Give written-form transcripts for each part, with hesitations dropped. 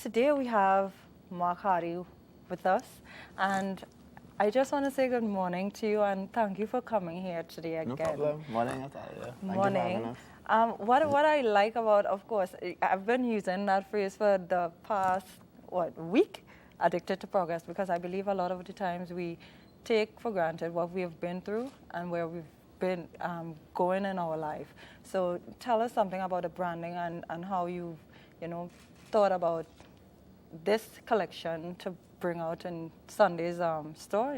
today we have Mark Hardy with us, and I just want to say good morning to you and thank you for coming here today again. No problem. Morning, Natalia. Thank Morning. you for having us. What I like about, of course, I've been using that phrase for the past, week, addicted to progress, because I believe a lot of the times we take for granted what we have been through and where we've been going in our life. So tell us something about the branding and how you've, thought about this collection to bring out in Sunday's store.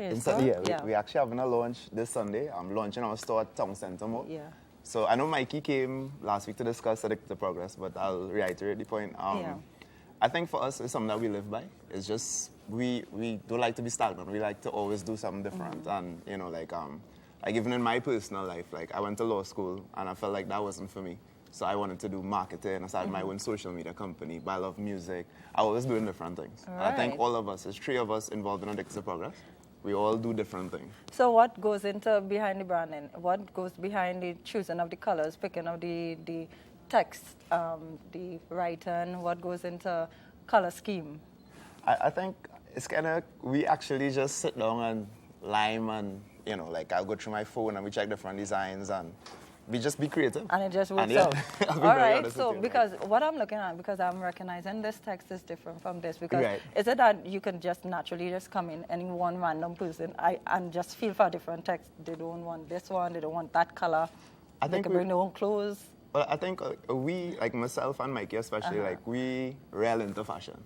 We actually having a launch this Sunday. I'm launching our store at Town Center Mall. Yeah. So I know Mikey came last week to discuss Addicted to Progress, but I'll reiterate the point. I think for us, it's something that we live by. It's just, we don't like to be stagnant. We like to always do something different. And, like even in my personal life, like I went to law school and I felt like that wasn't for me. So I wanted to do marketing. I started my own social media company, but I love music. I was doing different things. Right. I think all of us, there's 3 of us involved in Addicted to Progress. We all do different things. So what goes into behind the branding? What goes behind the choosing of the colors, picking of the text, the writing? What goes into color scheme? I think it's kind of, we actually just sit down and lime and, like I'll go through my phone and we check different designs and we just be creative. And it just works out. All right, so because what I'm looking at, because I'm recognizing this text is different from this, because is it that you can just naturally just come in, any one random person, and just feel for a different text? They don't want this one, they don't want that color. I think they can bring their own clothes. Well, I think we, like myself and Mikey especially, like we real into fashion.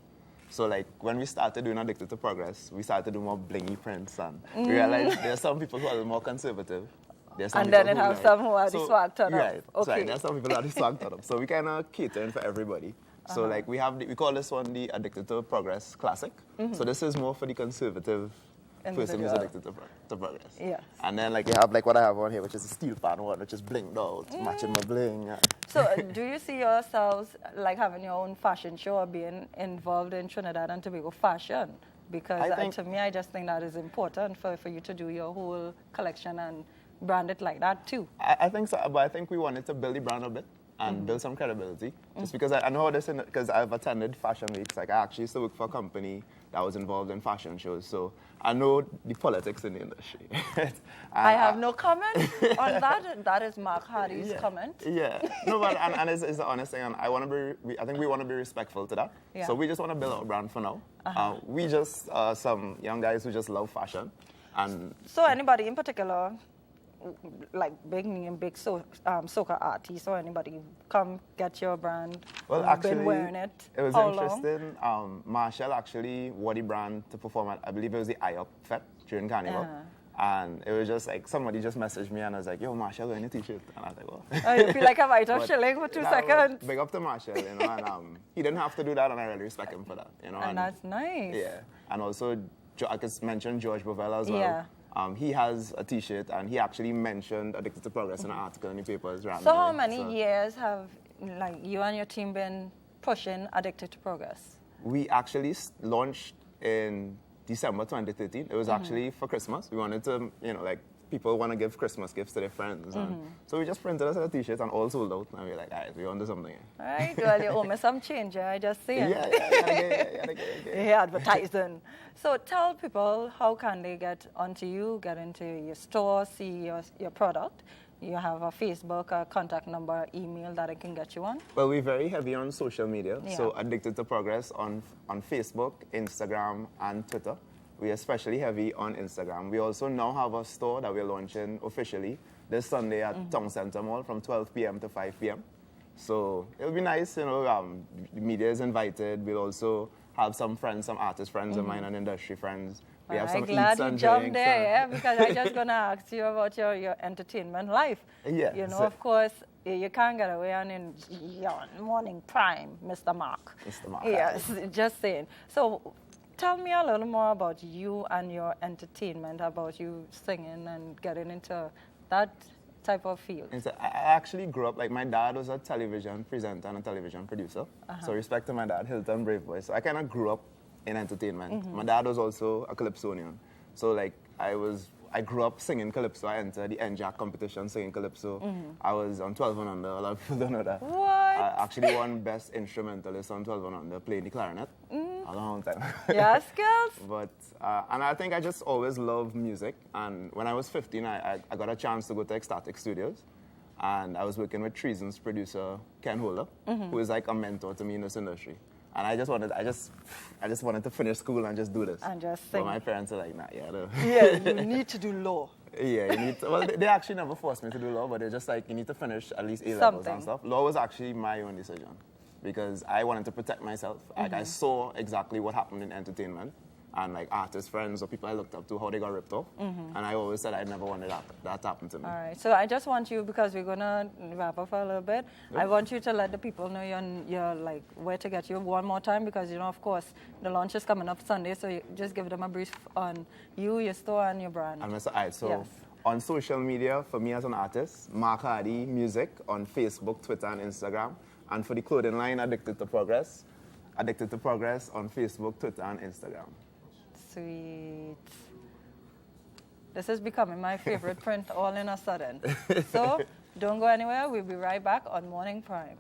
So like when we started doing Addicted to Progress, we started doing more blingy prints and we realized there are some people who are more conservative. And then it have some who are the swag turned up. Right, okay. There are some people who are the swag turned up. So we kind of catering for everybody. So like we call this one the Addicted to Progress Classic. So this is more for the conservative person who's addicted to progress. Yes. And then like you have like what I have on here, which is a steel pan one, which is blinged out, matching my bling. Yeah. So do you see yourselves like having your own fashion show or being involved in Trinidad and Tobago fashion? Because to me, I just think that is important for you to do your whole collection and brand it like that too. I think so, but I think we wanted to build the brand a bit and build some credibility. Just because I know how this, because I've attended fashion weeks. Like I actually used to work for a company that was involved in fashion shows, so I know the politics in the industry. I have no comment on that. That is Mark Hardy's comment. Yeah, no, but and it's the honest thing, and I think we want to be respectful to that. Yeah. So we just want to build our brand for now. We just some young guys who just love fashion, and so anybody in particular, like big name, big soca artists or anybody, come get your brand. Well, actually, been wearing it. It was How interesting. Marshall actually wore the brand to perform at, I believe it was the IOP Fest during Carnival. And it was just like, somebody just messaged me and I was like, yo, Marshall, wearing a t-shirt. And I was like, well. I feel like I might have shilling for 2 seconds. Big up to Marshall, and he didn't have to do that, and I really respect him for that, And that's nice. Yeah. And also, I could mention George Bovell as well. Yeah. He has a t-shirt, and he actually mentioned Addicted to Progress in an article in the papers. So how many years have like you and your team been pushing Addicted to Progress? We actually launched in December 2013. It was actually for Christmas. We wanted to, like people want to give Christmas gifts to their friends. And so we just printed us a t-shirt and all sold out. And we were like, all right, we want to do something. All right, well, you owe me some change, I just see it. Yeah, advertising. So tell people, how can they get onto you, get into your store, see your product? You have a Facebook, a contact number, email that I can get you on? Well, we're very heavy on social media. Yeah. So Addicted to Progress on Facebook, Instagram, and Twitter. We're especially heavy on Instagram. We also now have a store that we're launching officially this Sunday at Town Center Mall from 12 p.m. to 5 p.m. So it'll be nice, the media is invited. We'll also have some friends, some artist friends of mine and industry friends. We have some glad eats and you jumped drinks. there, yeah, because I just going to ask you about your entertainment life. Yeah. Of course, you can't get away on in your morning prime, Mr. Mark. Mr. Mark. Yes, just saying. So tell me a little more about you and your entertainment, about you singing and getting into that type of field. I actually grew up, like my dad was a television presenter and a television producer. So respect to my dad, Hilton Brave Boy. So I kind of grew up in entertainment. My dad was also a calypsonian. So like I was I grew up singing calypso. I entered the NJAC competition singing calypso. I was on 12 and under. A lot of people don't know that. What? I actually won Best Instrumentalist on 12 and under, playing the clarinet. A long time. Yes, girls. But, and I think I just always loved music. And when I was 15, I got a chance to go to Ecstatic Studios. And I was working with Treason's producer, Ken Holder, who is like a mentor to me in this industry. And I just wanted to finish school and just do this. And just sing. But my parents are like, nah, Yeah, you need to do law. Yeah, you need to, well, they actually never forced me to do law, but they're just like, you need to finish at least A-levels and stuff. Law was actually my own decision because I wanted to protect myself. Like, I saw exactly what happened in entertainment and like artist friends or people I looked up to, how they got ripped off. And I always said I never wanted that to happen to me. All right, so I just want you, because we're going to wrap up for a little bit, I want you to let the people know you're like where to get you one more time, because, you know, of course, the launch is coming up Sunday, so you just give them a brief on you, your store, and your brand. And so on social media, for me as an artist, Mark Hardy Music on Facebook, Twitter, and Instagram. And for the clothing line, Addicted to Progress on Facebook, Twitter, and Instagram. Sweet. This is becoming my favorite print all in a sudden. So don't go anywhere. We'll be right back on Morning Prime.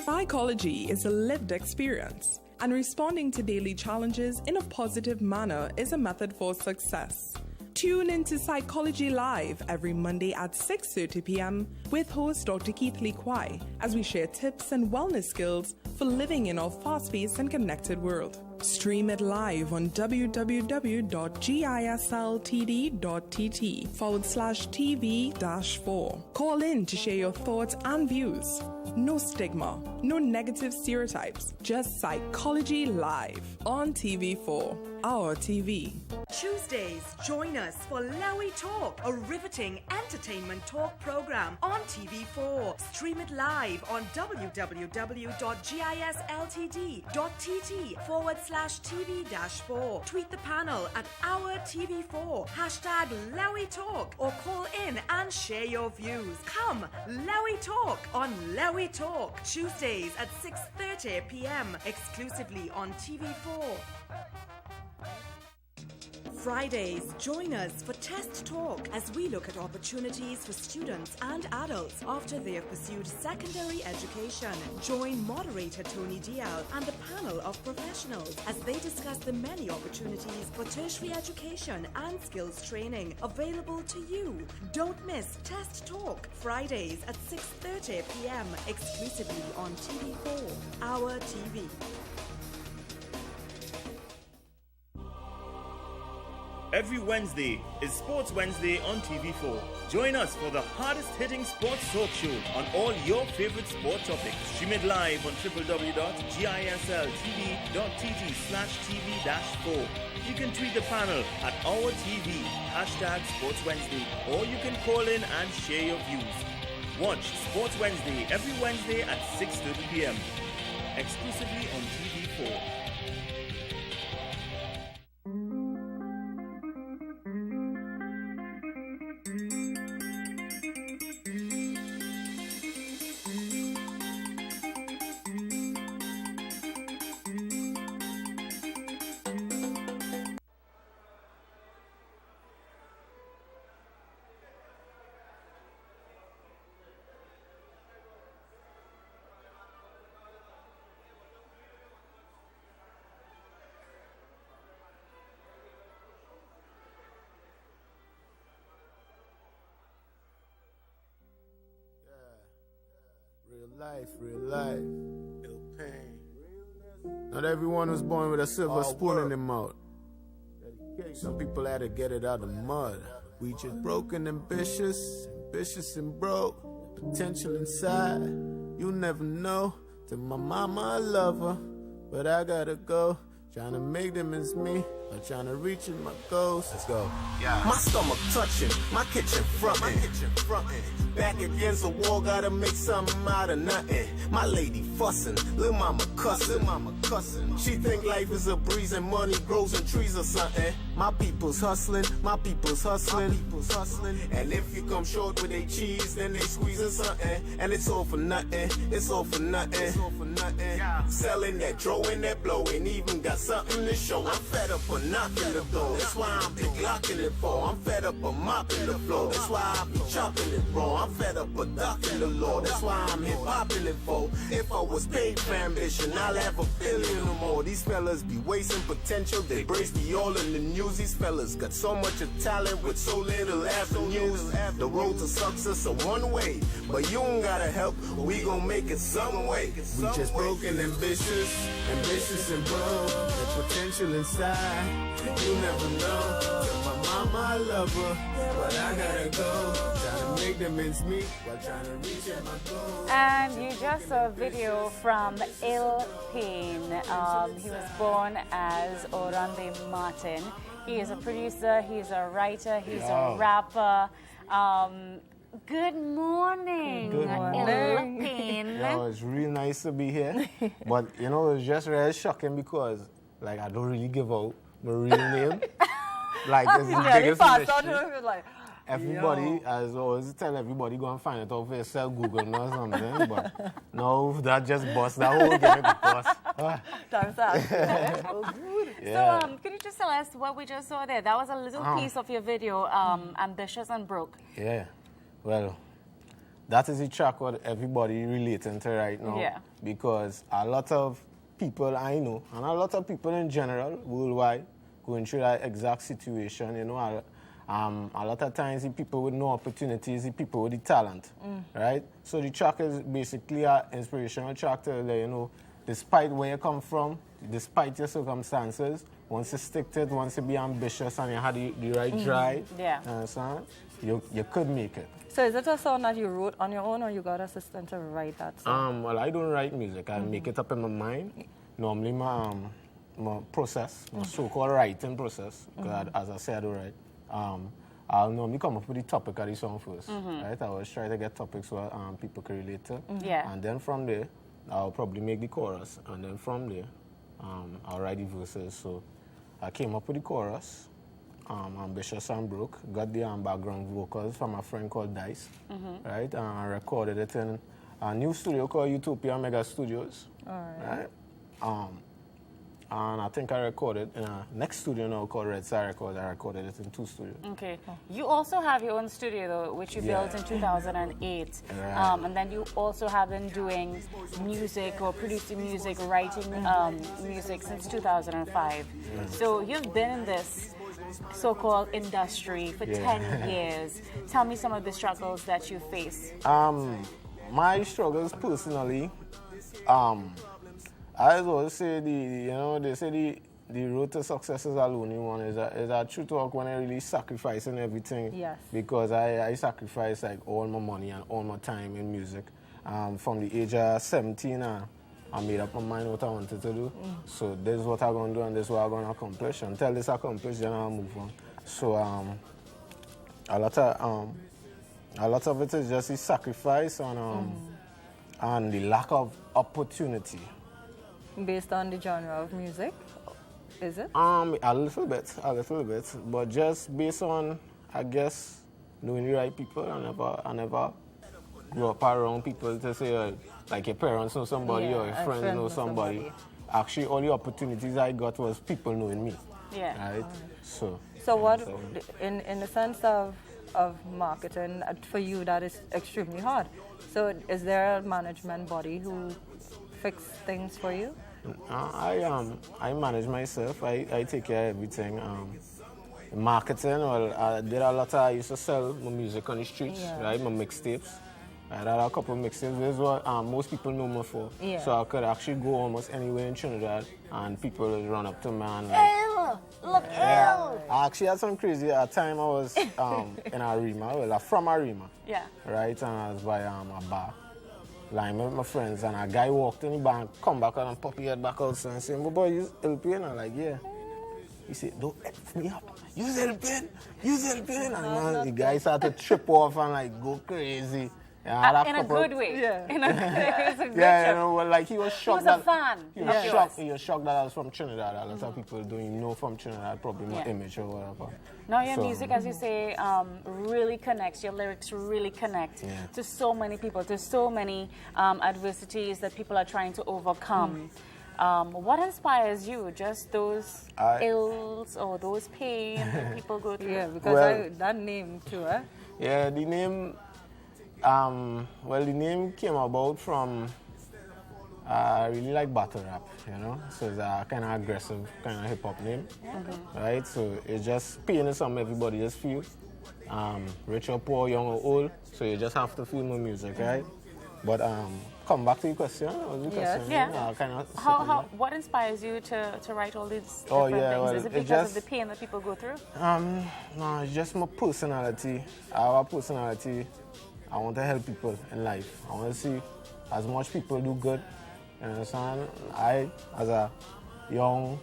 Psychology is a lived experience, and responding to daily challenges in a positive manner is a method for success. Tune into Psychology Live every Monday at 6:30 p.m. with host Dr. Keith Lee Kwai as we share tips and wellness skills for living in our fast-paced and connected world. Stream it live on www.gisltd.tt/TV-4. Call in to share your thoughts and views. No stigma, no negative stereotypes, just Psychology Live on TV4, our TV. Tuesdays, join us for Lowy Talk, a riveting entertainment talk program on TV4. Stream it live on www.gisltd.tt/TV-4. Tweet the panel at our TV4, #Lowy Talk, or call in and share your views. Come, Lowy Talk on Lowy Talk, Tuesdays at 6:30 p.m. exclusively on TV4. Fridays, join us for Test Talk as we look at opportunities for students and adults after they have pursued secondary education. Join moderator Tony Dial and the panel of professionals as they discuss the many opportunities for tertiary education and skills training available to you. Don't miss Test Talk, Fridays at 6:30 p.m. exclusively on TV4, our TV. Every Wednesday is Sports Wednesday on TV4. Join us for the hardest-hitting sports talk show on all your favorite sport topics. Stream it live on www.gisltd.tt/TV-4. You can tweet the panel at our TV, #Sports Wednesday, or you can call in and share your views. Watch Sports Wednesday every Wednesday at 6:30 p.m. exclusively on TV4. Real life. Ill pain. Not everyone was born with a silver spoon in their mouth. Some people had to get it out of the mud. We just broken, ambitious and broke. Potential inside, you never know. To my mama, I love her, but I gotta go. Trying to make them as me. I'm trying to reach my goals. Let's go. Yeah. My stomach touching, my kitchen frontin'. Back against the wall, gotta make something out of nothing. My lady fussin', lil' mama cussin'. She think life is a breeze and money grows in trees or something. My people's hustlin', And if you come short with a cheese, then they squeezing something. And it's all for nothing, Selling that, throwing that, blow, ain't even got something to show. I'm fed up of knocking the door, that's why I'm big locking it for. I'm fed up of mopping the floor, that's why I be chopping it raw. I'm fed up of docking the law, that's why I'm hip hopping it for. If I was paid for ambition, I'll have $1 billion or more. These fellas be wasting potential, they brace me all in the news. These fellas got so much of talent with so little avenues. The road to success a one way, but you don't gotta help, we gon' make it some way. We just broken ambitious and bold. The potential inside, you never know. Tell my mama I love her, but I gotta go. Trying to make them ends meet while trying to reach at my goal. And you just saw a video from Il Pain. He was born as Orlando Martin. He is a producer, he's a writer, he's a rapper. Good morning. Good morning. Il Pain. It's really nice to be here. But, it's just really shocking because, I don't really give out my real name. It's the biggest mystery. Everybody, as I always tell everybody, go and find it out for yourself, Google or something. But no, that just bust that whole game bust. Time's up. Yeah. So, could you just tell us what we just saw there? That was a little piece of your video, Ambitious and Broke. Yeah. Well, that is the track what everybody relating to right now. Yeah. Because a lot of people I know, and a lot of people in general, worldwide, going through that exact situation, a lot of times the people with no opportunities, the people with the talent, right? So the track is basically an inspirational track to let despite where you come from, despite your circumstances, once you stick to it, once you be ambitious and you have the right drive, you could make it. So is it a song that you wrote on your own or you got assistant to write that song? Well, I don't write music. I make it up in my mind. Normally my process, my so-called writing process, because as I said, I don't write. I'll normally come up with the topic of the song first, right? I always try to get topics where people can relate to. And then from there, I'll probably make the chorus. And then from there, I'll write the verses. So I came up with the chorus, Ambitious and Broke, got the background vocals from a friend called Dice, right? And I recorded it in a new studio called Utopia Mega Studios, right? And I think I recorded in a next studio now called Red Star Records. I recorded it in 2 studios. Okay. You also have your own studio, though, which you built in 2008. Right. And then you also have been doing music or producing music, writing music since 2005. So you've been in this so-called industry for 10 years. Tell me some of the struggles that you face. My struggles personally, I always say they say the road to success is a lonely one. Is a true talk when I really sacrificing everything. Yes. Because I sacrifice all my money and all my time in music. From the age of 17, I made up my mind what I wanted to do. So this is what I'm going to do and this is what I'm going to accomplish. Until this accomplished, then I'll move on. So a lot of it is just the sacrifice and the lack of opportunity. Based on the genre of music, is it? A little bit, but just based on, I guess, knowing the right people. I never grew up around people to say, like your parents know somebody or your friends know somebody. Actually, all the opportunities I got was people knowing me. Yeah. Right? So what, in the sense of marketing, for you, that is extremely hard. So is there a management body who fix things for you? I manage myself. I take care of everything. Marketing, well, I used to sell my music on the streets, right? My mixtapes. I had a couple of mixtapes. This is what most people know me for. Yeah. So I could actually go almost anywhere in Trinidad and people would run up to me and Look ill! I actually had some crazy. At a time I was in Arima, from Arima. Yeah. Right, and I was by a bar. Lying with my friends, and a guy walked in the bar and come back and pop his head back out and say, "My boy, you Il Pain?" I'm like, "Yeah." He said, don't F me up. Use helping. And man, the guy started to trip off and like go crazy. In a good way. Yeah. In a good way. It was a good Yeah, trip. you know, well, like he was shocked. He was a fan. He was shocked that I was from Trinidad. A lot of people don't even know from Trinidad, probably my image or whatever. Now your music, as you say, really connects. Your lyrics really connect to so many people, to so many adversities that people are trying to overcome. What inspires you? Just those ills or those pains that people go through? Yeah, because that name too, eh? Yeah, the name. The name came about from I really like battle rap, you know. So it's a kind of aggressive, kind of hip hop name, right? So it's just pain is something everybody just feel, rich or poor, young or old. So you just have to feel my music, right? But come back to your question. What inspires you to write all these different things? Is it because of the pain that people go through? No, it's just my personality. I have a personality. I want to help people in life. I want to see as much people do good. You understand? I, as a young,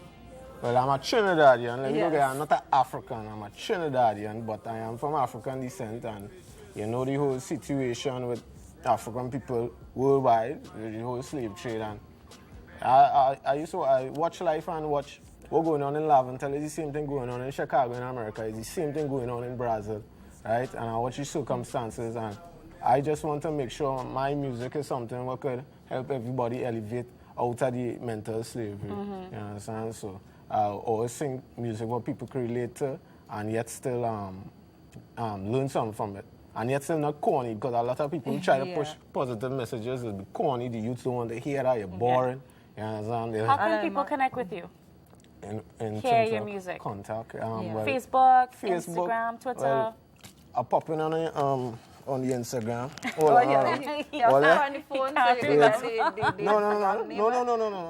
I'm a Trinidadian. Let me look at I'm not an African. I'm a Trinidadian, but I am from African descent, and you know the whole situation with African people worldwide, the whole slave trade, and I watch life and watch what's going on in Laventille. It's the same thing going on in Chicago in America. It's the same thing going on in Brazil, right? And I watch the circumstances, and I just want to make sure my music is something that could help everybody elevate out of the mental slavery. You understand? So I always sing music what people can relate to, and yet still learn something from it. And yet still not corny, because a lot of people try to push positive messages. It'll be corny. The youth don't want to hear that. You're boring. You understand? How can people connect with you? In hear your music. Contact. Facebook, Instagram, Twitter. Well, I pop in on the Instagram. On the phone, No.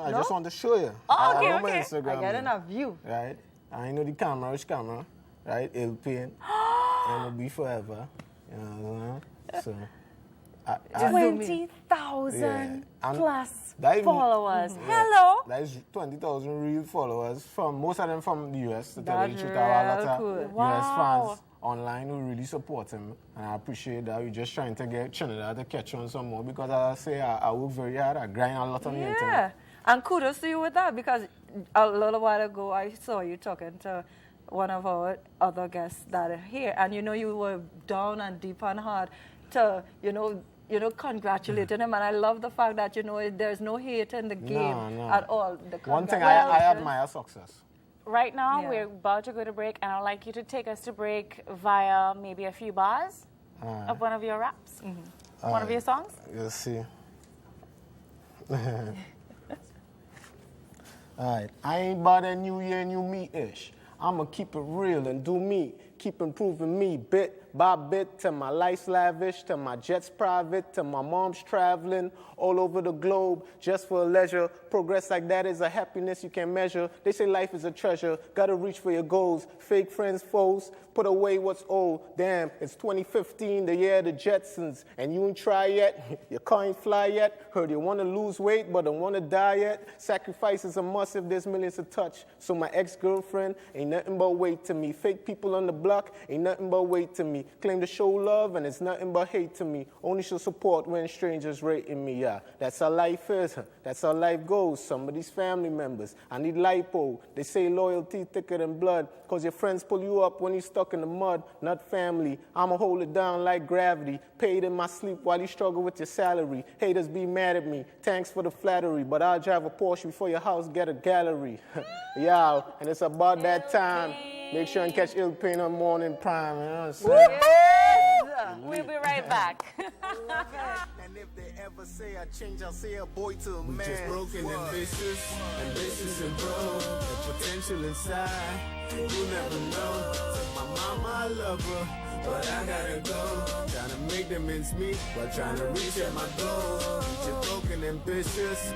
I just want to show you. Oh, I know my Instagram. I get enough view. Right? I know the camera, which camera, right? It'll paint. And it'll be forever. You know what I'm saying? 20,000 plus that followers. Hello. That is 20,000 real followers, most of them from the US. That's a lot of cool. US fans online who really support him, and I appreciate that. We're just trying to get Trinidad to catch on some more, because as I say, I work very hard. I grind a lot on the internet. Yeah, and kudos to you with that, because a little while ago I saw you talking to one of our other guests that are here, and you were down and deep and hard to congratulating him, and I love the fact that there's no hate in the game at all. One thing I admire success. Right now, we're about to go to break, and I'd like you to take us to break via maybe a few bars of one of your raps, one of your songs. You'll see. Alright, I ain't about that new year, new me-ish. I'ma keep it real and do me. Keep improving me bit by bit till my life's lavish, till my jet's private, till my mom's traveling all over the globe just for leisure. Progress like that is a happiness you can't measure. They say life is a treasure, gotta reach for your goals. Fake friends, foes, put away what's old. Damn, it's 2015, the year of the Jetsons, and you ain't try yet, your car ain't fly yet. Heard you wanna lose weight, but don't wanna die yet. Sacrifice is a must if there's millions to touch. So my ex-girlfriend ain't nothing but weight to me. Fake people on the block ain't nothing but weight to me. Claim to show love and it's nothing but hate to me. Only show support when strangers rating me, yeah. That's how life is, that's how life goes. Somebody's family members, I need lipo. They say loyalty thicker than blood, cause your friends pull you up when you're stuck in the mud. Not family, I'ma hold it down like gravity. Paid in my sleep while you struggle with your salary. Haters be mad at me, thanks for the flattery, but I'll drive a Porsche before your house get a gallery. Yeah, and it's about that time. Make sure and catch Ill Pain on Morning Prime. You know what I'm saying? Yes. We'll be right back. And if they ever say I change, I'll say a boy to a man. We just broken, ambitious and broke. The potential inside, you never know. Tell my mama I love her, but I gotta go. Trying to make them ends meet while trying to reach at my goal. We just broken, ambitious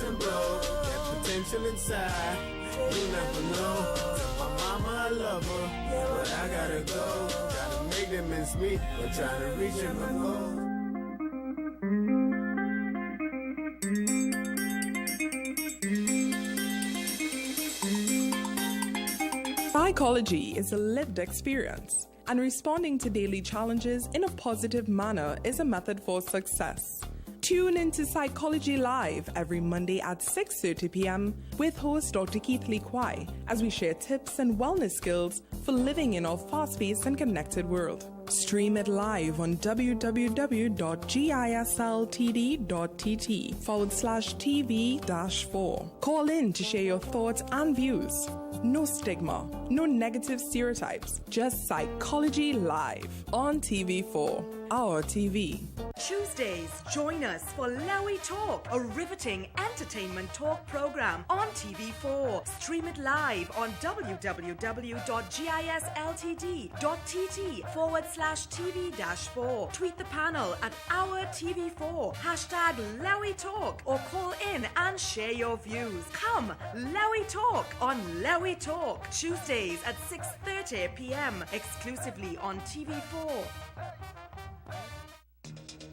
and broke. That potential inside, you never know. Tell my mama I love her, but I gotta go. Trying to make them ends meet while trying to reach at my goal. Psychology is a lived experience, and responding to daily challenges in a positive manner is a method for success. Tune into Psychology Live every Monday at 6:30 p.m. with host Dr. Keith Lee Kwai as we share tips and wellness skills for living in our fast-paced and connected world. Stream it live on www.gisltd.tt/TV-4. Call in to share your thoughts and views. No stigma, no negative stereotypes, just Psychology Live on TV4, our TV. Tuesdays, join us for Lowy Talk, a riveting entertainment talk program on TV4. Stream it live on www.gisltd.tt/TV-4. Tweet the panel at our TV4, #Lowy Talk, or call in and share your views. Come, Lowy Talk on Lowy Talk, Tuesdays at 6:30 p.m. exclusively on TV4.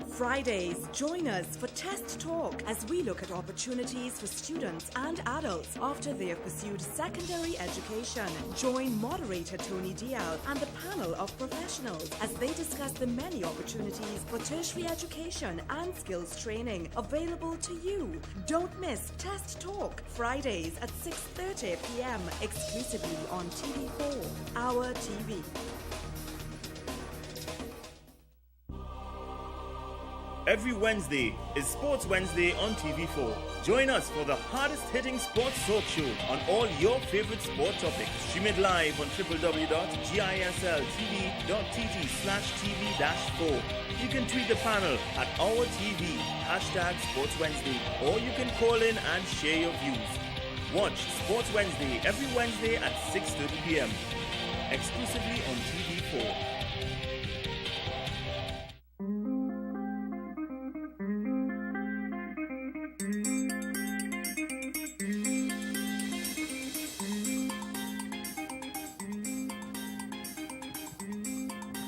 Fridays, join us for Test Talk as we look at opportunities for students and adults after they have pursued secondary education. Join moderator Tony Dial and the panel of professionals as they discuss the many opportunities for tertiary education and skills training available to you. Don't miss Test Talk, Fridays at 6:30 p.m. exclusively on TV4, our TV. Every Wednesday is Sports Wednesday on TV4. Join us for the hardest-hitting sports talk show on all your favorite sport topics. Stream it live on www.gisltd.tt/TV-4. You can tweet the panel at our TV, #Sports Wednesday, or you can call in and share your views. Watch Sports Wednesday every Wednesday at 6:30 p.m. exclusively on TV4.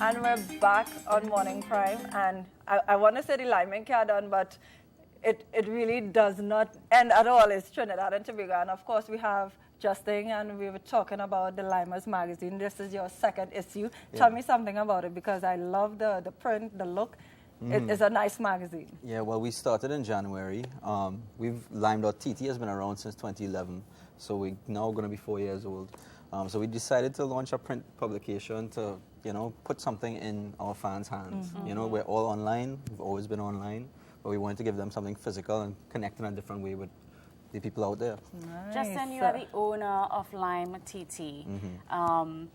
And we're back on Morning Prime, and I want to say the lineman can't done, but it really does not end at all. It's Trinidad and Tobago, and of course we have Justin, and we were talking about the Limers magazine. This is your second issue. Yeah. Tell me something about it, because I love the print, the look. Mm-hmm. It's a nice magazine. Yeah, well, we started in January. Lime.tt has been around since 2011, so we're now going to be 4 years old. So we decided to launch a print publication to, put something in our fans' hands. Mm-hmm. We're all online. We've always been online, but we wanted to give them something physical and connect in a different way with the people out there. Nice. Justin, you are the owner of Lime TT. Mm-hmm.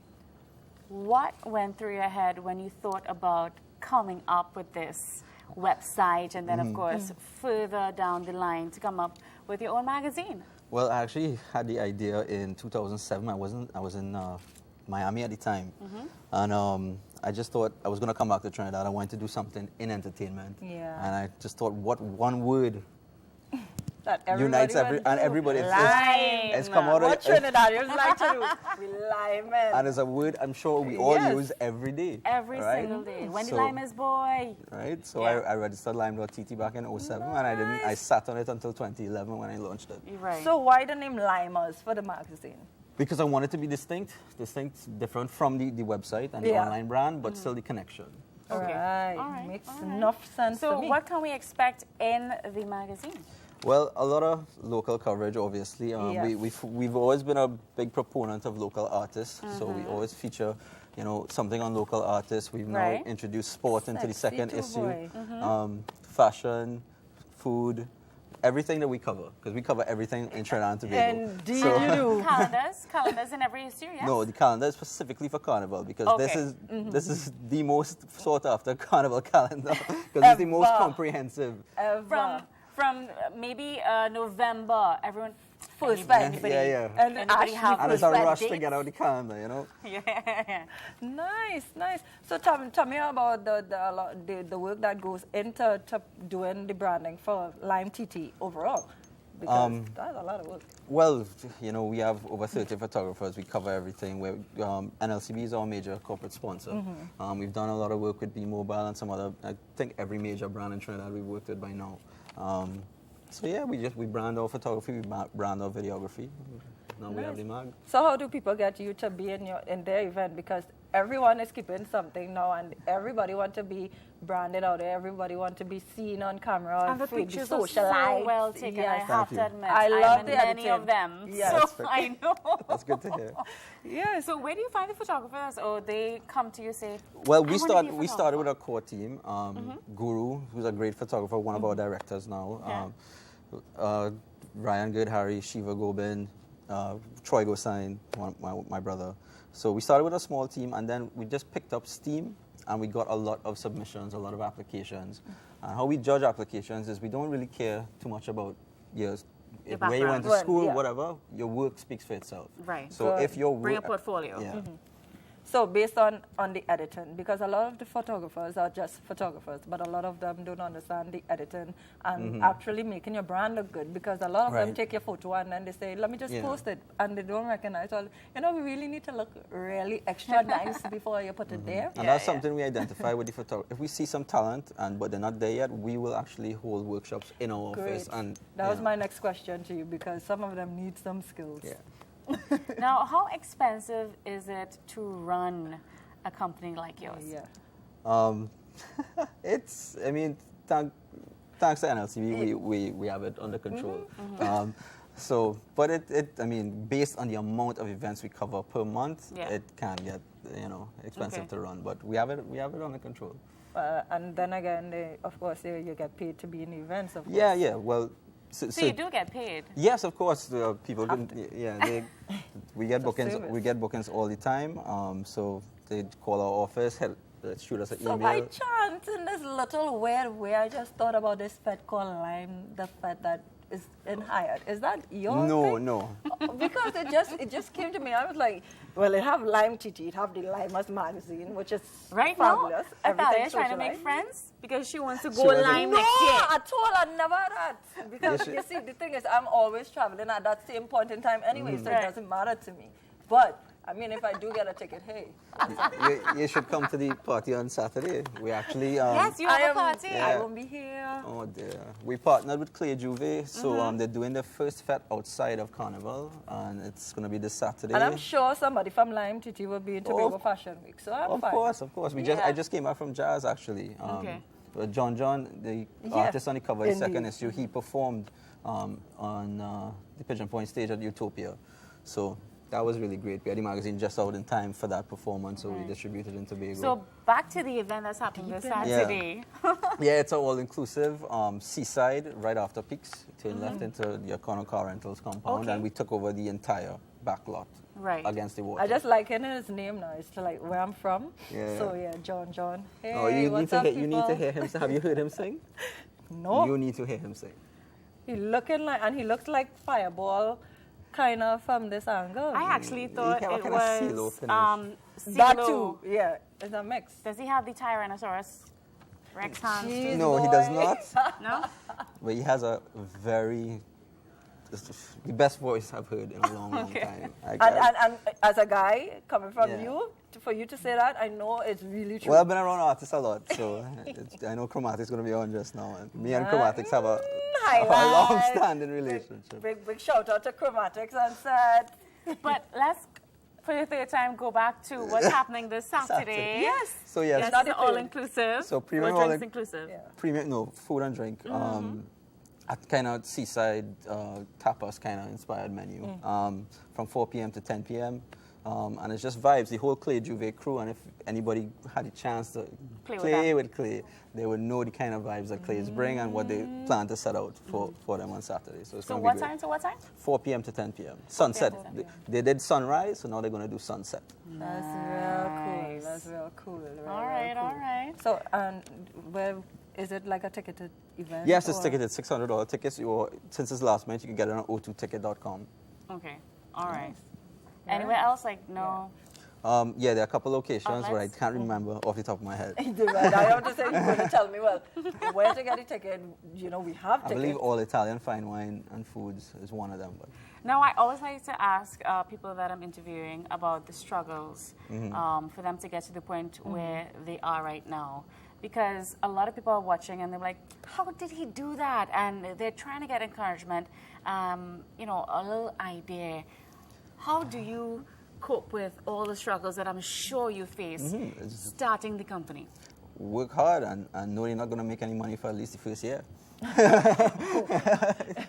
What went through your head when you thought about coming up with this website, and then, of course, further down the line to come up with your own magazine? Well, I actually had the idea in 2007. I was in Miami at the time, and I just thought I was going to come back to Trinidad. I wanted to do something in entertainment, and I just thought, what one word that unites everybody. It's come out what Trinidadians like to do. We lime it. And it's a word I'm sure we all use every day. Every single day. When the Limers boy. Right. So I registered Lime.tt back in 2007, and I sat on it until 2011 when I launched it. Right. So why the name Limers for the magazine? Because I wanted to be distinct, different from the website and the online brand, but still the connection. Okay. All right. Makes enough sense to me. So what can we expect in the magazine? Well, a lot of local coverage, obviously. We've always been a big proponent of local artists, so we always feature, something on local artists. We've now introduced sport into the second issue, fashion, food, everything that we cover, because we cover everything in Trinidad and Tobago. Indeed, you do. Calendars in every issue, yes? No, the calendar is specifically for Carnival, because this is the most sought after Carnival calendar, because it's the most comprehensive. From maybe November, everyone. Anybody and it's a rush to get out the calendar, Yeah. Nice. So tell me about the work that goes into doing the branding for Lime TT overall, because that's a lot of work. Well, we have over 30 photographers. We cover everything. NLCB is our major corporate sponsor. We've done a lot of work with B-Mobile and some other, I think every major brand in Trinidad we've worked with by now. So yeah, we brand our photography, we brand our videography. now we have the mag. So how do people get you to be in their event? Because everyone is keeping something now, and everybody want to be branded out there. Everybody want to be seen on camera. And the pictures are social so well taken. Yes. I have to admit, I love the many editing. of them. Yes. So I know. That's good to hear. Yeah. So where do you find the photographers, or they come to you say? Well, we started with a core team. Guru, who's a great photographer, one of our directors now. Ryan Goodharry, Shiva Gobin, Troy Gosine, my brother. So we started with a small team, and then we just picked up steam, and we got a lot of submissions, a lot of applications. And how we judge applications is we don't really care too much about where you went to school, whatever. Your work speaks for itself. Right. So if your bring a portfolio. Yeah. So based on the editing, because a lot of the photographers are just photographers, but a lot of them don't understand the editing and actually making your brand look good, because a lot of them take your photo and then they say, let me just post it, and they don't recognize all, we really need to look really extra nice before you put it there. And that's something we identify with the photographer. If we see some talent but they're not there yet, we will actually hold workshops in our office. And that was my next question to you, because some of them need some skills. Yeah. Now, how expensive is it to run a company like yours? Thanks to NLTV, we have it under control. Based on the amount of events we cover per month, it can get expensive to run, but we have it under control. And then again, of course, you get paid to be in events. Of course. Yeah. Well. So you do get paid? Yes, of course. People can. We get bookings. We get bookings all the time. So they call our office, shoot us an email. So by chance, in this little weird way, I just thought about this fete called Lime, the fete that is in Hyatt. Is that your thing? No. Because it just came to me. I was like, well, it have Lime TT, it have the Limers magazine, which is fabulous. I thought they were trying to make friends because she wants to go Lime next year. No, at all. I never had that. Because you see, the thing is, I'm always traveling at that same point in time anyway, so it doesn't matter to me. But if I do get a ticket, hey. You should come to the party on Saturday. We actually... yes, you have a party. Yeah. I won't be here. Oh, dear. We partnered with Clay Juve, so they're doing their first fete outside of Carnival, and it's going to be this Saturday. And I'm sure somebody from Lime TT will be in Tobago Fashion Week, so I'm fine. Of course. I just came back from Jazz, actually. John, the artist on the cover of the second issue, he performed on the Pigeon Point stage at Utopia. So... that was really great. We had the magazine just out in time for that performance, so we distributed in Tobago. So back to the event that's happening this Saturday. Yeah, it's all-inclusive. Seaside, right after Peaks. Turn left into the Econo Car Rentals compound, and we took over the entire back lot against the water. I just like his name now. It's like where I'm from. Yeah. So John. Hey, you what's up, you need to hear him sing. Have you heard him sing? No. You need to hear him sing. He looks like Fireball, kind of from this angle. I actually thought it was that too. Yeah, it's a mix. Does he have the Tyrannosaurus Rex hands? No, he does not. No? But he has a the best voice I've heard in a long time. And as a guy coming from you, for you to say that, I know it's really true. Well, I've been around artists a lot, so I know Chromatics going to be on just now. And me and Chromatics have a long-standing relationship. Big shout out to Chromatics and said. But let's, for the third time, go back to what's happening this Saturday. Yes. So yes, it's not all-inclusive. So premium drinks inclusive. Yeah. Premium, food and drink. At kind of seaside tapas kind of inspired menu from 4 p.m. to 10 p.m. And it's just vibes, the whole Clay Juve crew, and if anybody had a chance to play with Clay, they would know the kind of vibes that Clays bring and what they plan to set out for them on Saturday. So it's going to be great. Time to what time? 4 p.m. to 10 p.m. Sunset. They did sunrise, so now they're going to do sunset. That's real cool. That's real cool. All right. So, where is it like a ticketed event? Yes, it's ticketed, $600 tickets. Since it's last minute, you can get it on o2ticket.com. Okay, all right. Anywhere else? No? Yeah, there are a couple locations where I can't remember off the top of my head. I have to say, you're going to tell me, where to get a ticket? We have tickets. I believe All Italian Fine Wine and Foods is one of them. But. Now, I always like to ask people that I'm interviewing about the struggles for them to get to the point where they are right now. Because a lot of people are watching and they're like, how did he do that? And they're trying to get encouragement, a little idea. How do you cope with all the struggles that I'm sure you face starting the company? Work hard and know you're not going to make any money for at least the first year.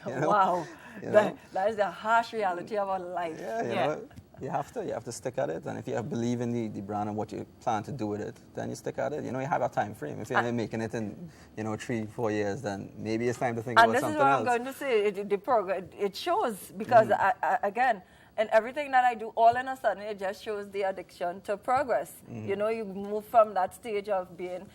Wow. That is the harsh reality of our life. Yeah, you have to stick at it. And if you believe in the brand and what you plan to do with it, then you stick at it. You know, you have a time frame. If you're making it in, 3-4 years, then maybe it's time to think about something else. And this is what I'm going to say. The progress, it shows because, again, and everything that I do, all in a sudden, it just shows the addiction to progress. You know, you move from that stage of being,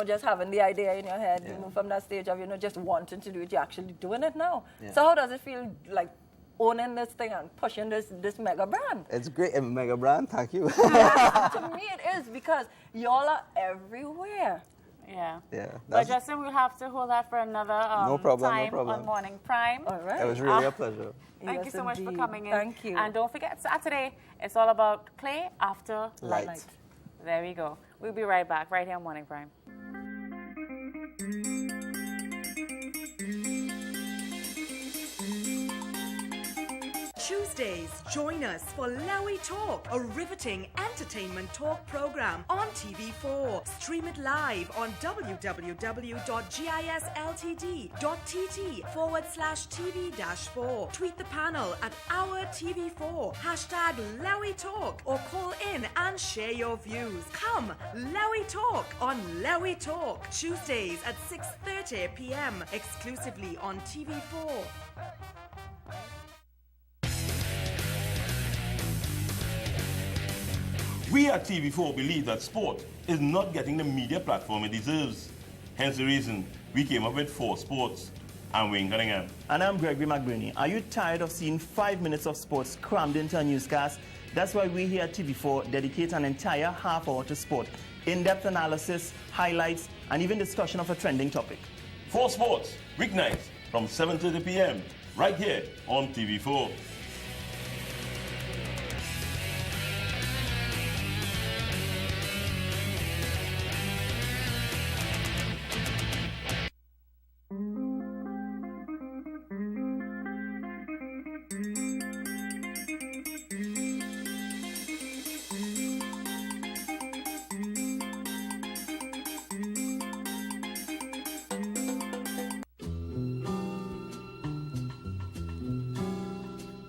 just having the idea in your head. You move from that stage of, just wanting to do it. You're actually doing it now. Yeah. So how does it feel like owning this thing and pushing this mega brand? It's great. Mega brand, thank you. To me, it is because y'all are everywhere. Yeah. Yeah. But Justin, we'll have to hold that for another time on Morning Prime. All right. It was really a pleasure. Thank you so much for coming in. Thank you. And don't forget, Saturday, it's all about Clay After Light. There we go. We'll be right back, right here on Morning Prime. Tuesdays, join us for Lowy Talk, a riveting entertainment talk program on TV4. Stream it live on www.gisltd.tt/TV-4. Tweet the panel at @OurTV4, #Lowy Talk, or call in and share your views. Come, Lowy Talk on Lowy Talk, Tuesdays at 6:30 p.m. exclusively on TV4. We at TV4 believe that sport is not getting the media platform it deserves. Hence the reason we came up with 4 Sports. I'm Wayne Cunningham. And I'm Gregory McBurney. Are you tired of seeing 5 minutes of sports crammed into a newscast? That's why we here at TV4 dedicate an entire half hour to sport. In-depth analysis, highlights, and even discussion of a trending topic. 4 Sports, weeknights from 7:30 p.m. right here on TV4.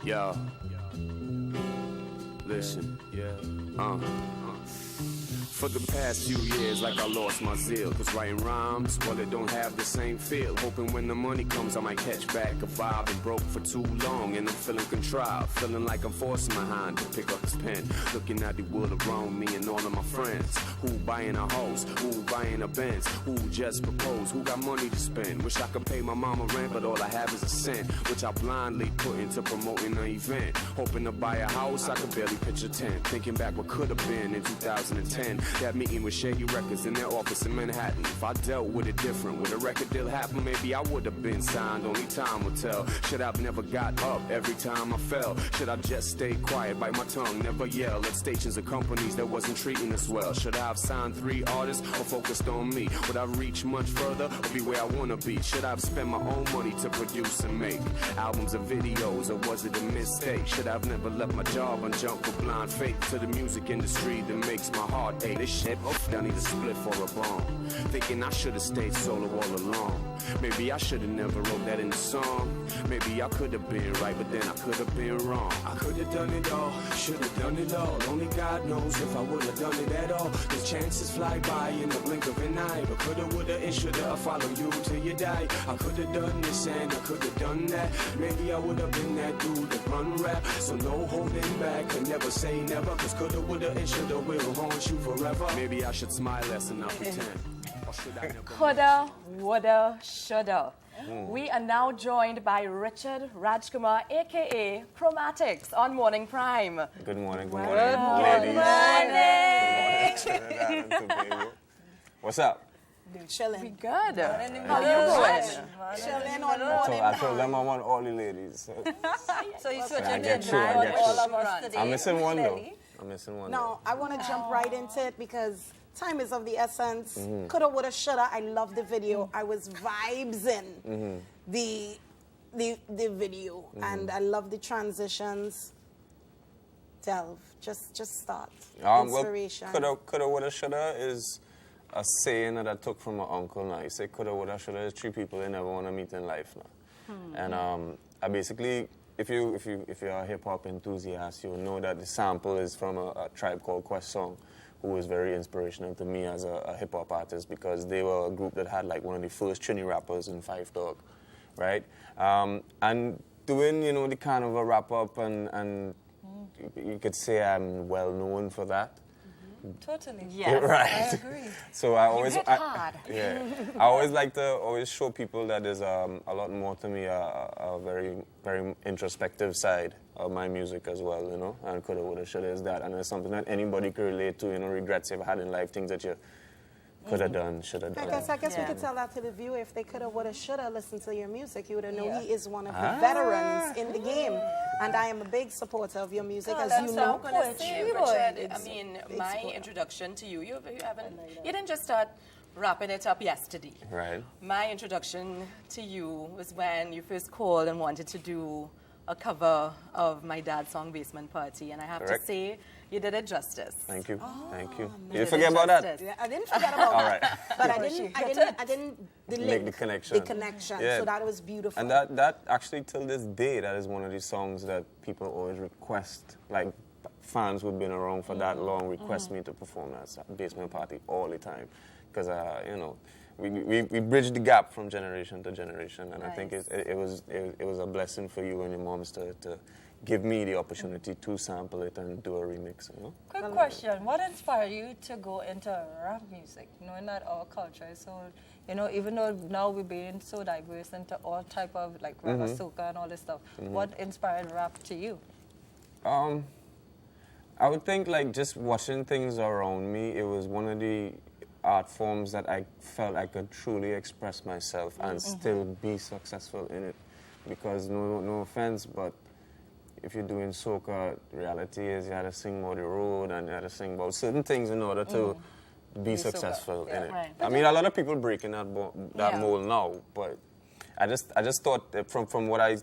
Yo, listen, For the past few years, like I lost my zeal. Cause writing rhymes, well, it don't have the same feel. Hoping when the money comes, I might catch back a vibe. Been broke for too long, and I'm feeling contrived. Feeling like I'm forcing my hand to pick up this pen. Looking at the world around me and all of my friends. Who buying a house, who buying a Benz, who just proposed, who got money to spend. Wish I could pay my mama rent, but all I have is a cent. Which I blindly put into promoting an event. Hoping to buy a house, I could barely pitch a tent. Thinking back what could have been in 2010. That meeting with Shaggy Records in their office in Manhattan. If I dealt with it different, would a record deal happen? Maybe I would have been signed, only time will tell. Should I have never got up every time I fell? Should I just stay quiet, bite my tongue, never yell at stations and companies that wasn't treating us well? Should I have signed 3 artists or focused on me? Would I reach much further or be where I wanna be? Should I have spent my own money to produce and make albums and videos, or was it a mistake? Should I have never left my job and jumped for blind faith to the music industry that makes my heart ache? This shit, I need a split for a bomb. Thinking I should have stayed solo all along. Maybe I should have never wrote that in the song. Maybe I could have been right, but then I could have been wrong. I could have done it all, should have done it all. Only God knows if I would have done it at all. Cause chances fly by in the blink of an eye. But coulda, woulda, and shoulda, I follow you till you die. I could have done this and I could have done that. Maybe I would have been that dude that run rap. So no holding back, and never say never. Cause coulda, woulda, and shoulda will haunt you forever. Maybe I should smile less and not pretend. Coulda, woulda, shoulda. We are now joined by Richard Rajkumar, a.k.a. Chromatics, on Morning Prime. Good morning, good morning, ladies. Good morning. What's up? Chilling. We good. How you doing? Chilling on Morning I told them I want all the ladies. So you switch I it get through, I get through. I'm missing one though. No, I want to jump right into it because time is of the essence. Coulda, woulda, shoulda. I love the video. I was vibes-ing the video, and I love the transitions. delve? Just start. Well, Inspiration. coulda, woulda, shoulda is a saying that I took from my uncle. Now he said, coulda, woulda, shoulda is 3 people you never want to meet in life now. And I basically, if you're a hip hop enthusiast, you'll know that the sample is from a Tribe Called Quest song, who was very inspirational to me as a hip hop artist, because they were a group that had like one of the first Trini rappers in Five Dog, right? And doing, the kind of a wrap up, and you could say I'm well known for that. Totally. Yes. Right. I agree. So I always, hit hard. I always like to always show people that there's a lot more to me, a very, very introspective side of my music as well, and coulda, woulda, shoulda is that, and it's something that anybody could relate to, regrets you've had in life, things that you could have done, should have done. I guess we could tell that to the viewer. If they coulda, woulda, shoulda listened to your music, you would have known he is one of the veterans in the game. And I am a big supporter of your music, as you know. I'm going to say, Richard, I mean, my introduction to you, you didn't just start wrapping it up yesterday. Right. My introduction to you was when you first called and wanted to do a cover of my dad's song, Basement Party, and I have to say, you did it justice. Thank you. Thank you. You didn't forget about that? Yeah, I didn't forget about All that. right. But I didn't make the connection. Yeah. So that was beautiful. And that actually, till this day, that is one of these songs that people always request, like fans who've been around for that long request me to perform that Basement Party all the time. Because, we bridged the gap from generation to generation, and I think it was a blessing for you and your moms to give me the opportunity to sample it and do a remix. Quick question: what inspired you to go into rap music, knowing that our culture is so, even though now we're being so diverse into all type of like rap, soca and all this stuff, what inspired rap to you? I would think like just watching things around me, it was one of the art forms that I felt I could truly express myself and still be successful in it. Because no offense, but if you're doing soca, reality is you had to sing more the road and you had to sing about certain things in order to be successful in it. Right. I mean, a lot of people breaking that mold now, but I just thought that from what I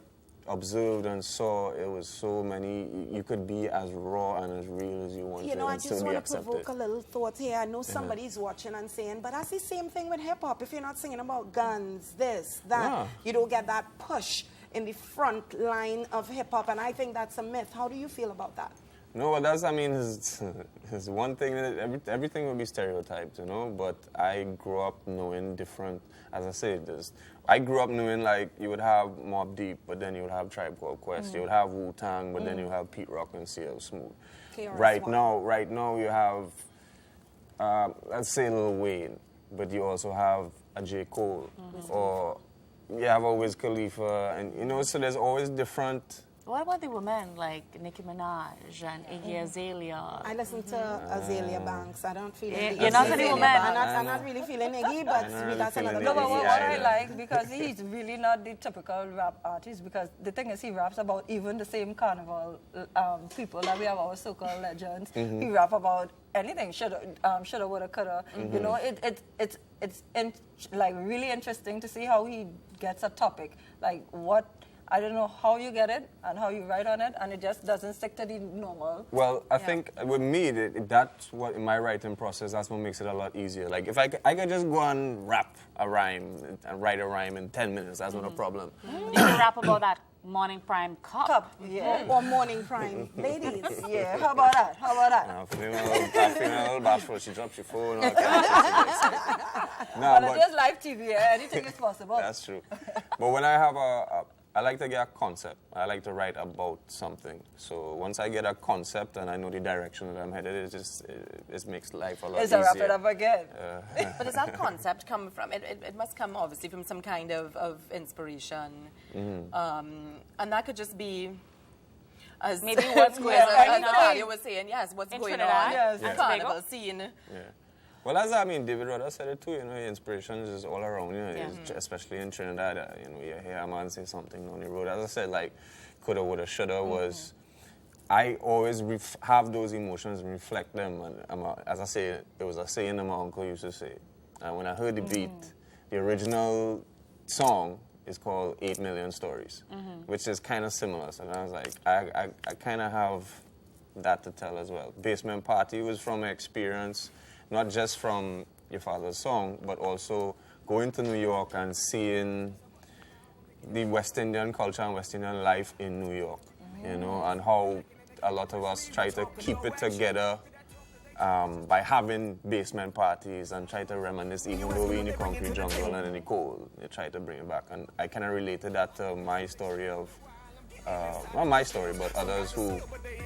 observed and saw, it was so many. You could be as raw and as real as you want to, I and just still be want to accepted. provoke a little thought here. I know somebody's watching and saying, but that's the same thing with hip-hop. If you're not singing about guns, this, that, you don't get that push in the front line of hip-hop, and I think that's a myth. How do you feel about that? No, well, that's, is one thing that everything will be stereotyped, but I grew up knowing different, as I said, I grew up knowing like you would have Mobb Deep, but then you would have Tribe Called Quest, you would have Wu-Tang, but then you would have Pete Rock and CL Smooth. Right now you have, let's say Lil Wayne, but you also have a J. Cole, or you have a Wiz Khalifa, and so there's always different. What about the women like Nicki Minaj and Iggy Azalea? I listen to Azalea Banks. I don't feel Iggy. You're not feeling women. I'm not really feeling Iggy, but that's another. No, but what I like, because he's really not the typical rap artist, because the thing is he raps about even the same carnival people that we have, our so-called legends. He rap about anything, shoulda, woulda, coulda. It's like really interesting to see how he gets a topic, like what. I don't know how you get it and how you write on it, and it just doesn't stick to the normal. Well, I think with me, that's what, in my writing process, that's what makes it a lot easier. Like, if I could just go and rap a rhyme and write a rime in 10 minutes, that's not a problem. You can rap about that morning prime cup. Or morning prime ladies. Yeah, how about that? I'm feeling a little bashful. She dropped your phone. No, but it's just live TV. Anything is possible. That's true. But when I have I like to get a concept. I like to write about something. So once I get a concept and I know the direction that I'm headed, it makes life a lot easier. Wrap it up again. But does that concept come from, it must come obviously from some kind of inspiration. And that could just be, as maybe what's going on. As you were saying, what's going Trinidad, on. The carnival scene. Yeah. Well, as David Rudder said it too, inspiration is just all around, especially in Trinidad, you hear a man say something on the road. As I said, like, coulda, woulda, shoulda was, I always have those emotions and reflect them. And as I say, it was a saying that my uncle used to say. And when I heard the beat, the original song is called 8 Million Stories, which is kind of similar. So I was like, I kind of have that to tell as well. Basement Party was from experience, not just from your father's song, but also going to New York and seeing the West Indian culture and West Indian life in New York, you know, and how a lot of us try to keep it together by having basement parties and try to reminisce, even though we're in the concrete jungle and in the cold, they try to bring it back. And I kind of related that to my story of, not my story, but others who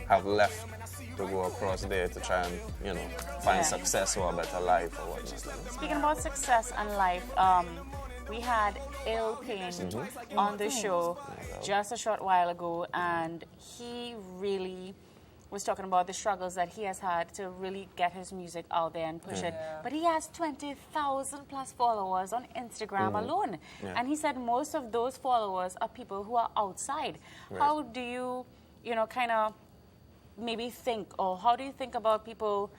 have left to go across there to try and, you know, find success or a better life or whatnot. Speaking about success and life, we had Il Pain on the show just a short while ago, and he really was talking about the struggles that he has had to really get his music out there and push it. But he has 20,000 plus followers on Instagram alone. And he said most of those followers are people who are outside. How do you, you know, kind of maybe think, or how do you think about people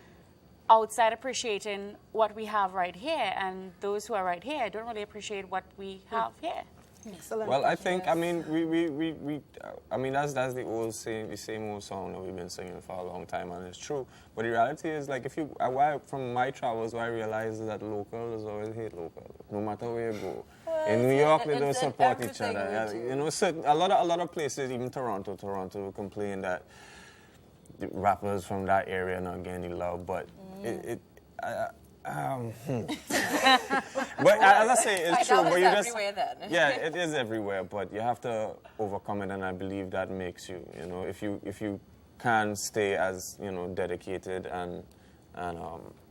outside appreciating what we have right here, and those who are right here don't really appreciate what we have here? Excellent. Well, I think, I mean, I mean, that's the old saying, the same old song that we've been singing for a long time, and it's true. But the reality is, like, from my travels, what I realized is that locals always hate local, no matter where you go. In New York, they don't support each other. You know, a lot of places, even Toronto will complain that the rappers from that are not getting the love, but but as I say, it's true. But you just everywhere then. Yeah, it is everywhere. But you have to overcome it, and I believe that makes you. You know, if you can stay as, you know, dedicated and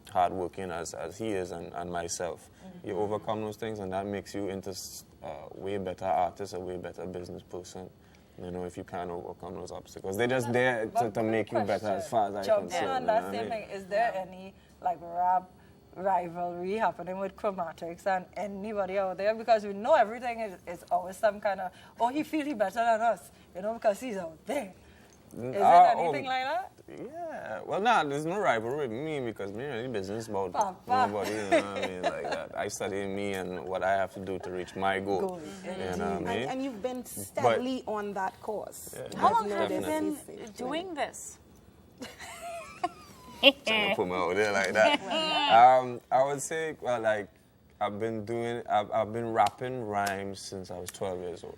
hardworking as he is and myself, you overcome those things, and that makes you into a way better artist, a way better business person. You know, if you can overcome those obstacles, they're just there to make you better, as far as I'm concerned. On that same thing, is there any like rap rivalry happening with Chromatics and anybody out there? Because we know everything is always some kind of, oh, he feels he better than us, you know, because he's out there. Is there anything like that? Yeah. Well, there's no rivalry with me, because me and business about nobody, you know what I mean, like that. I study me and what I have to do to reach my goal. You know what I mean? And you've been steadily on that course. Yeah. How long have you been doing this? Trying to put me out there like that. I would say, well, like, I've been rapping rhymes since I was 12 years old.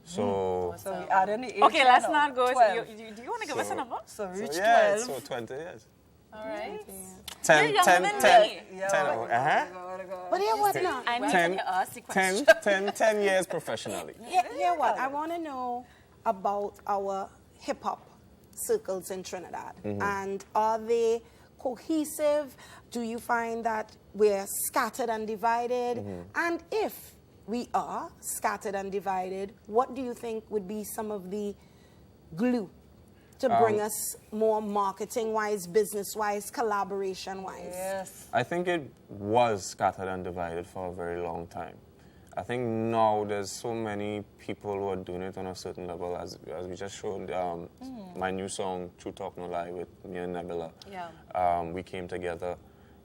So we add any age. Okay, let's not go. Do you want to give us a number? So reach 12. Yeah, so 20 years. All right. 10. But hear what now? 10 years professionally. Hear what? I want to know about our hip-hop circles in Trinidad. And are they cohesive? Do you find that we're scattered and divided? And if we are scattered and divided, what do you think would be some of the glue to bring us more marketing-wise, business-wise, collaboration-wise? Yes. I think it was scattered and divided for a very long time. I think now there's so many people who are doing it on a certain level, as we just showed my new song, True Talk No Lie, with me and Nebula. Yeah. We came together.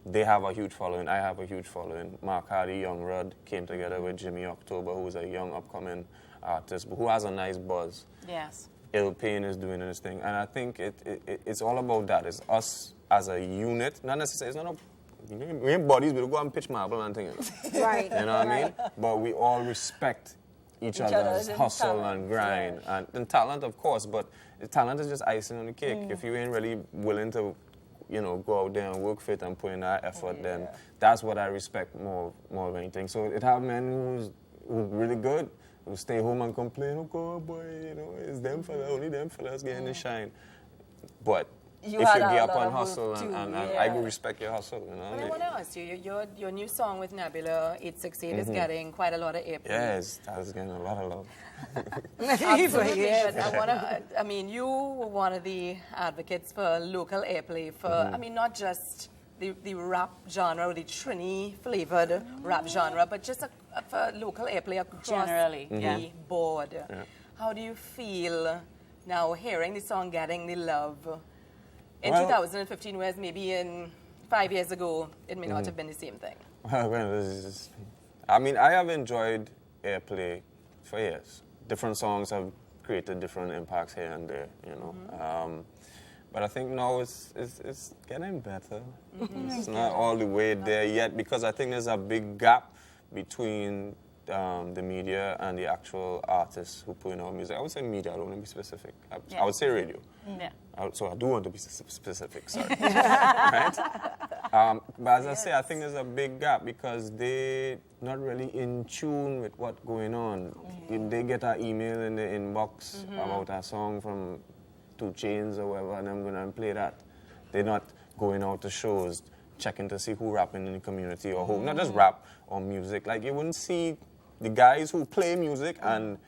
They have a huge following. I have a huge following. Mark Hardy, Young Rod came together with Jimmy October, who's a young upcoming artist, but who has a nice buzz. Yes. Il Pain is doing his thing, and I think it's all about that. It's us as a unit. Not necessarily. It's not a, we ain't bodies. We don't go and pitch marble and things. Right. You know what I mean? But we all respect each other's hustle talent, and grind and talent, of course. But talent is just icing on the cake. If you ain't really willing to, you know, go out there and work for it and put in that effort, then that's what I respect more of anything. So it have men who's really good, who stay home and complain, oh God, boy, you know, it's them fellas, only them fellas getting the shine. But if you get up and hustle, and I will respect your hustle, you know. I want to ask you, your new song with Nebula, 868, is getting quite a lot of airplay. Yes, that's getting a lot of love. Absolutely, but I mean, you were one of the advocates for local airplay for, I mean, not just the rap genre, or the Trini-flavored rap genre, but just for local airplay across the board. Yeah. How do you feel now hearing the song getting the love in Well, 2015, whereas maybe in 5 years ago, it may not have been the same thing? Well, I mean, I have enjoyed airplay for years. Different songs have created different impacts here and there, you know. But I think now it's getting better. It's not all the way there yet because I think there's a big gap between the media and the actual artists who put in our music. I would say media, I don't want to be specific. I would say radio. Yeah. So I do want to be specific, sorry. Right? But as I say, I think there's a big gap because they're not really in tune with what's going on. They get an email in the inbox about a song from 2 Chainz or whatever, and I'm going to play that. They're not going out to shows, checking to see who rapping in the community or who, not just rap or music. Like you wouldn't see the guys who play music and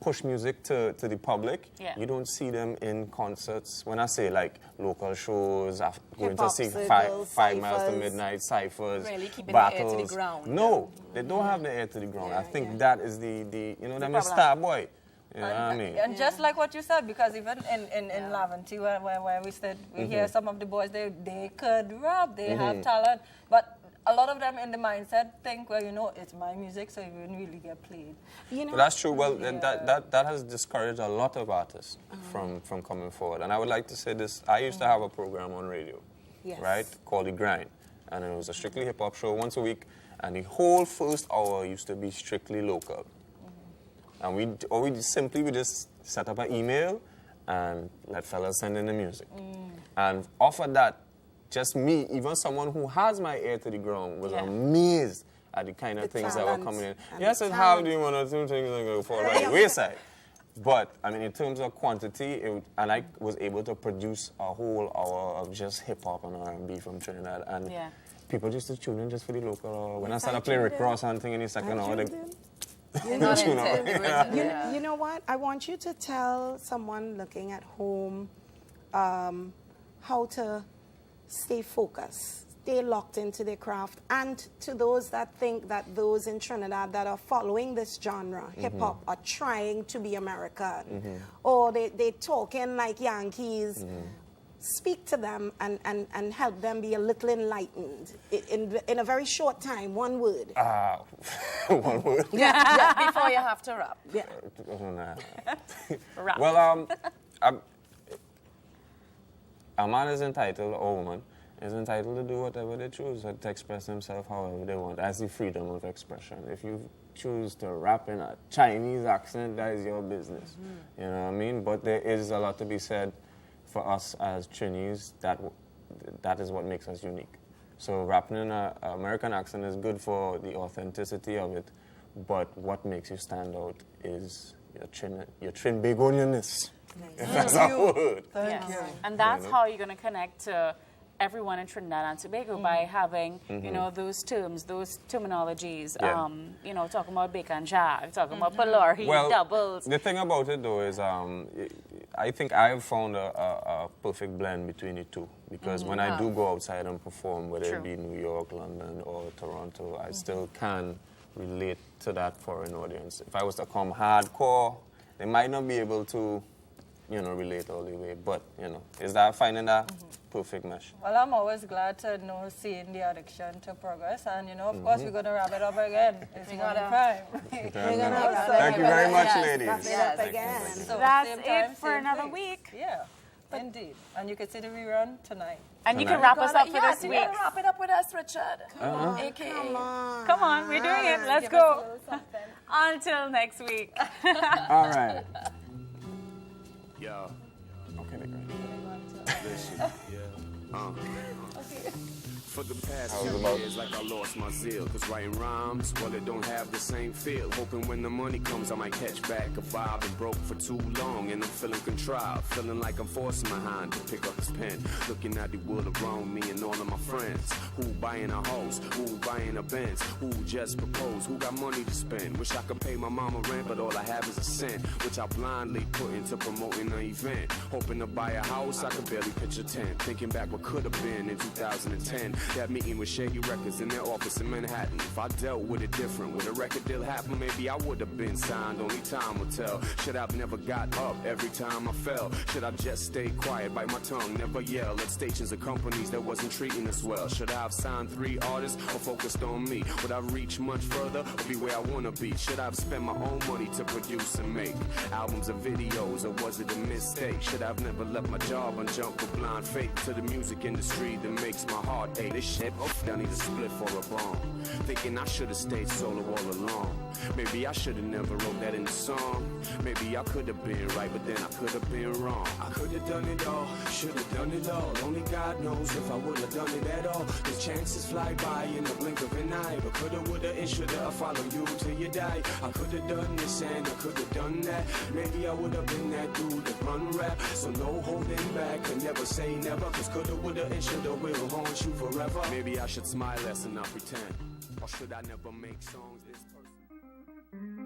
push music to the public. Yeah. You don't see them in concerts. When I say like local shows, going to Hip-hop see circles, 5 Miles to cyphers. Midnight, ciphers, Really keeping battles. the ear to the ground. No, they don't have the ear to the ground. I think that is the you know, them is star boy. You know what I mean? And just like what you said, because even in Laventy, where we said, we hear some of the boys, they could rap, they have talent, but a lot of them in the mindset think, well, you know, it's my music, so it wouldn't really get played. You know, But that's true. Well, that has discouraged a lot of artists from coming forward. And I would like to say this. I used to have a program on radio, right, called The Grind. And it was a strictly hip-hop show once a week. And the whole first hour used to be strictly local. And we just set up an email and let fellas send in the music. And off of that, just me, even someone who has my ear to the ground, was amazed at the kind of things that were coming in. Yes, and how do you want to do things that go fall by the wayside? But, I mean, in terms of quantity, and I was able to produce a whole hour of just hip-hop and R&B from Trinidad. And people just to tune in just for the local. Or when I started playing Rick Ross and thing in the second hour, you know what? I want you to tell someone looking at home how to stay focused, stay locked into their craft, and to those that think that those in Trinidad that are following this genre, hip-hop, are trying to be American, or they talking like Yankees. Speak to them and help them be a little enlightened in a very short time. One word. One word? Yeah, before you have to rap. Yeah. Rap. Well, a man is entitled, or a woman, is entitled to do whatever they choose, to express themselves however they want. That's the freedom of expression. If you choose to rap in a Chinese accent, that is your business. You know what I mean? But there is a lot to be said for us as Trinis, that is what makes us unique. So rapping in an American accent is good for the authenticity of it, but what makes you stand out is your Trin big onionness. That's a word. Thank you. And that's how you're going to connect to everyone in Trinidad and Tobago by having, you know, those terms, those terminologies. You know, talking about bacon and jag, talking about palori, doubles. The thing about it, though, is I think I've found a perfect blend between the two. Because when I do go outside and perform, whether it be New York, London, or Toronto, I still can relate to that foreign audience. If I was to come hardcore, they might not be able to, you know, relate all the way. But, you know, is that finding that perfect mesh? Well, I'm always glad to know seeing the addiction to progress. And, you know, of course, we're going to wrap it up again. It's one crime. Thank you very much, ladies. Wrap it up again. So that's same it time, for same another place. week. Yeah, indeed. And you can see the rerun tonight. And you can wrap us up for this You week. gotta wrap it up with us, Richard. AKA. Come on, we're doing it. Let's go. Until next week. All right. Yo. Okay, they're great. Listen. For the past few years, like I lost my zeal. Cause writing rhymes, well, it don't have the same feel. Hoping when the money comes, I might catch back a vibe. Been broke for too long, and I'm feeling contrived. Feeling like I'm forcing my hand to pick up this pen. Looking at the world around me and all of my friends. Who buying a house, who buying a Benz, who just proposed, who got money to spend. Wish I could pay my mama rent, but all I have is a cent. Which I blindly put into promoting an event. Hoping to buy a house, I could barely pitch a tent. Thinking back what could have been in 2010. That meeting with Shady Records in their office in Manhattan. If I dealt with it different, would a record deal happen? Maybe I would have been signed, only time will tell. Should I have never got up every time I fell? Should I just stay quiet, bite my tongue, never yell at stations or companies that wasn't treating us well? Should I have signed 3 artists or focused on me? Would I reach much further or be where I wanna be? Should I have spent my own money to produce and make albums or videos, or was it a mistake? Should I have never left my job and jumped with blind faith to the music industry that makes my heart ache? This shit, I need a split for a bomb. Thinking I should have stayed solo all along. Maybe I should have never wrote that in the song. Maybe I could have been right, but then I could have been wrong. I could have done it all, should have done it all. Only God knows if I would have done it at all. The chances fly by in the blink of an eye. But coulda, woulda, and shoulda, I follow you till you die. I could have done this and I could have done that. Maybe I would have been that dude that run rap. So no holding back, and never say never. Cause coulda, woulda, and shoulda will haunt you forever. Maybe I should smile less and not pretend. Or should I never make songs this person?